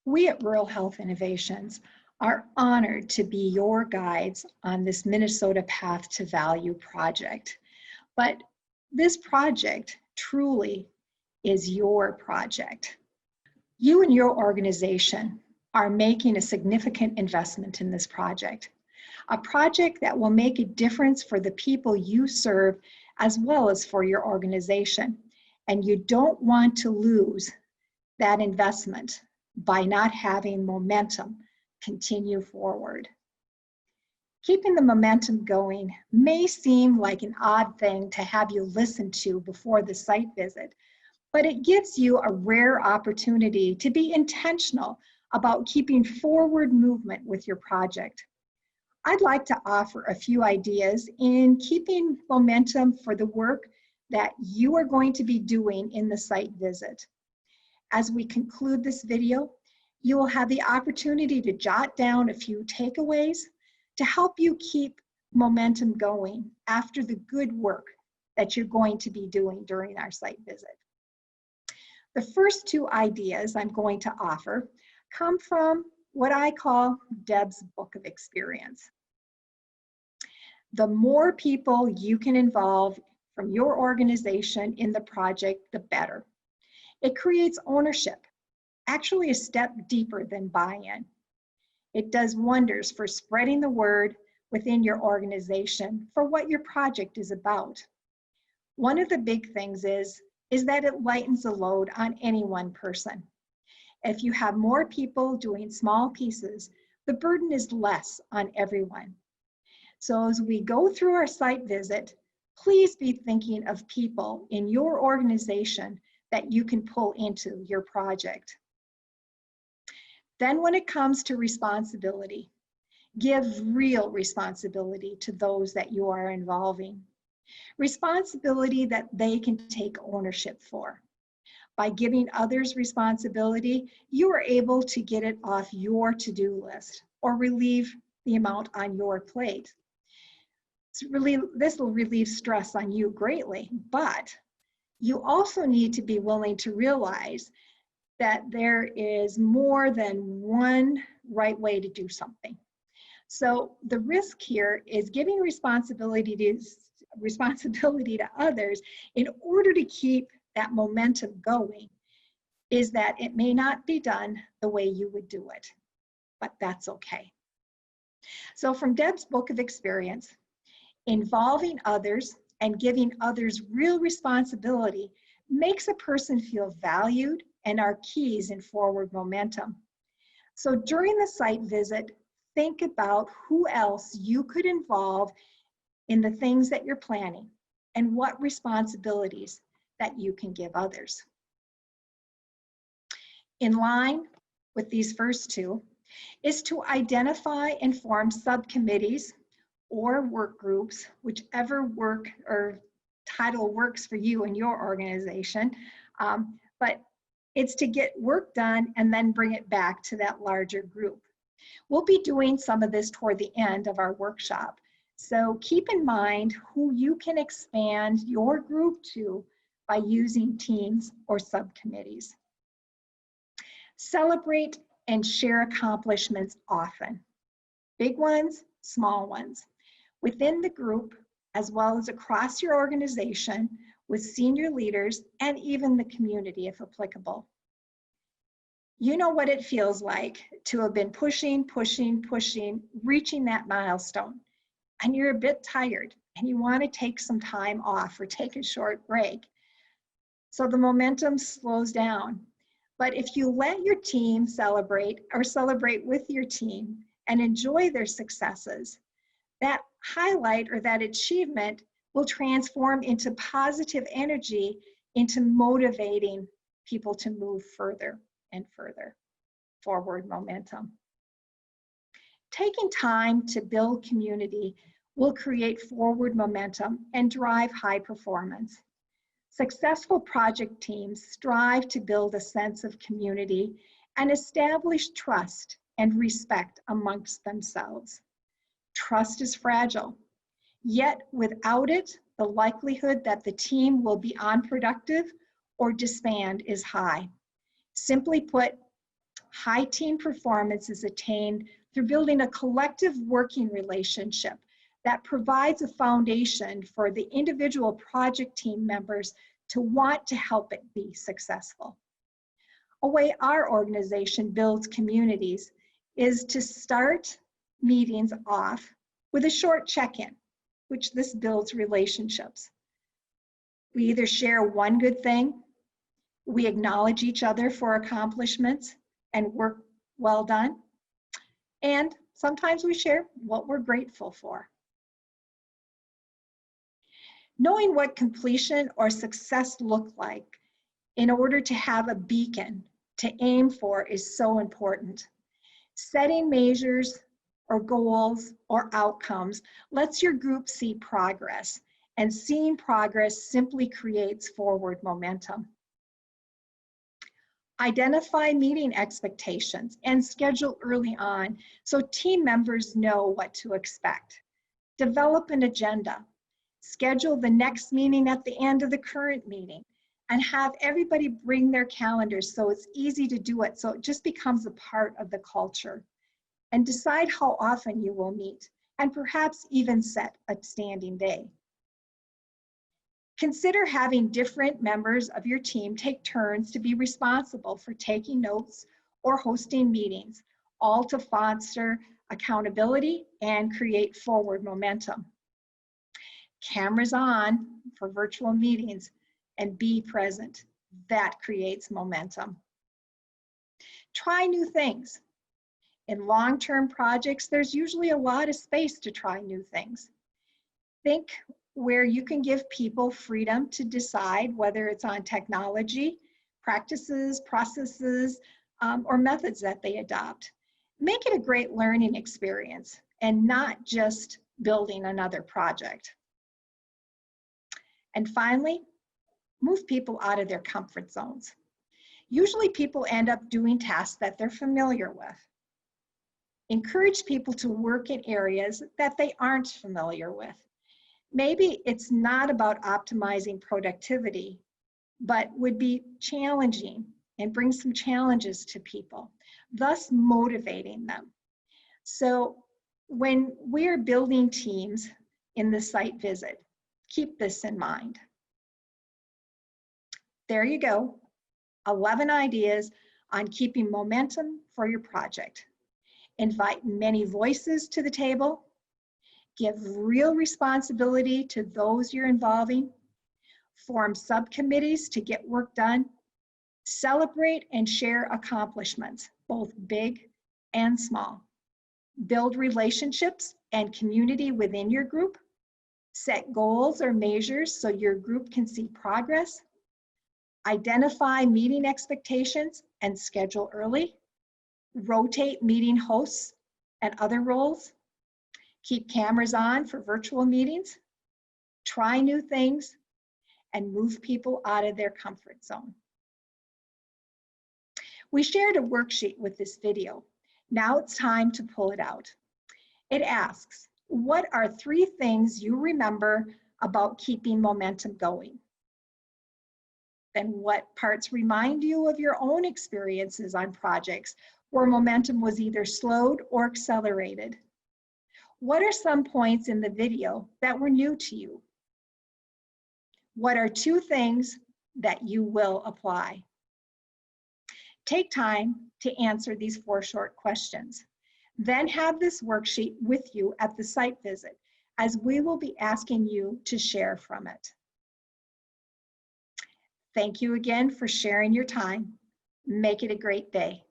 We at Rural Health Innovations are honored to be your guides on this Minnesota Path to Value project. But this project truly is your project. You and your organization are making a significant investment in this project, a project that will make a difference for the people you serve as well as for your organization. And you don't want to lose that investment by not having momentum continue forward. Keeping the momentum going may seem like an odd thing to have you listen to before the site visit, but it gives you a rare opportunity to be intentional about keeping forward movement with your project. I'd like to offer a few ideas in keeping momentum for the work that you are going to be doing in the site visit. As we conclude this video, you will have the opportunity to jot down a few takeaways to help you keep momentum going after the good work that you're going to be doing during our site visit. The first two ideas I'm going to offer come from what I call Deb's Book of Experience. The more people you can involve from your organization in the project, the better. It creates ownership, actually a step deeper than buy-in. It does wonders for spreading the word within your organization for what your project is about. One of the big things is that it lightens the load on any one person. If you have more people doing small pieces, the burden is less on everyone. So as we go through our site visit, please be thinking of people in your organization that you can pull into your project. Then when it comes to responsibility, give real responsibility to those that you are involving. Responsibility that they can take ownership for. By giving others responsibility, you are able to get it off your to-do list or relieve the amount on your plate. This will relieve stress on you greatly, but you also need to be willing to realize that there is more than one right way to do something. So the risk here is giving responsibility to others in order to keep that momentum going, is that it may not be done the way you would do it, but that's okay. So from Deb's Book of Experience, involving others and giving others real responsibility makes a person feel valued and are keys in forward momentum. So during the site visit, think about who else you could involve in the things that you're planning and what responsibilities that you can give others. In line with these first two is to identify and form subcommittees or work groups, whichever work or title works for you and your organization, but it's to get work done and then bring it back to that larger group. We'll be doing some of this toward the end of our workshop, so keep in mind who you can expand your group to by using teams or subcommittees. Celebrate and share accomplishments often, big ones, small ones, within the group as well as across your organization with senior leaders and even the community if applicable. You know what it feels like to have been pushing, reaching that milestone, and you're a bit tired and you want to take some time off or take a short break. So the momentum slows down. But if you let your team celebrate or celebrate with your team and enjoy their successes, that highlight or that achievement will transform into positive energy, into motivating people to move further and further, forward momentum. Taking time to build community will create forward momentum and drive high performance. Successful project teams strive to build a sense of community and establish trust and respect amongst themselves. Trust is fragile, yet without it, the likelihood that the team will be unproductive or disband is high. Simply put, High team performance is attained through building a collective working relationship that provides a foundation for the individual project team members to want to help it be successful. A way our organization builds communities is to start meetings off with a short check-in, which this builds relationships. We either share one good thing, we acknowledge each other for accomplishments and work well done, and sometimes we share what we're grateful for. Knowing what completion or success look like in order to have a beacon to aim for is so important. Setting measures or goals or outcomes lets your group see progress, and seeing progress simply creates forward momentum. Identify meeting expectations and schedule early on so team members know what to expect. Develop an agenda. Schedule the next meeting at the end of the current meeting, and have everybody bring their calendars so it's easy to do it, so it just becomes a part of the culture. And decide how often you will meet, and perhaps even set a standing day. Consider having different members of your team take turns to be responsible for taking notes or hosting meetings, all to foster accountability and create forward momentum. Cameras on for virtual meetings and be present. That creates momentum. Try new things. In long-term projects, there's usually a lot of space to try new things. Think where you can give people freedom to decide whether it's on technology, practices, processes, or methods that they adopt. Make it a great learning experience and not just building another project. And finally, move people out of their comfort zones. Usually people end up doing tasks that they're familiar with. Encourage people to work in areas that they aren't familiar with. Maybe it's not about optimizing productivity, but would be challenging and bring some challenges to people, thus motivating them. So when we're building teams in the site visit, keep this in mind. There you go, 11 ideas on keeping momentum for your project. Invite many voices to the table. Give real responsibility to those you're involving. Form subcommittees to get work done. Celebrate and share accomplishments, both big and small. Build relationships and community within your group. Set goals or measures so your group can see progress. Identify meeting expectations and schedule early. Rotate meeting hosts and other roles. Keep cameras on for virtual meetings. Try new things and move people out of their comfort zone. We shared a worksheet with this video. Now it's time to pull it out. It asks, what are 3 things you remember about keeping momentum going? Then what parts remind you of your own experiences on projects where momentum was either slowed or accelerated? What are some points in the video that were new to you? What are 2 things that you will apply? Take time to answer these 4 short questions. Then have this worksheet with you at the site visit, as we will be asking you to share from it. Thank you again for sharing your time. Make it a great day.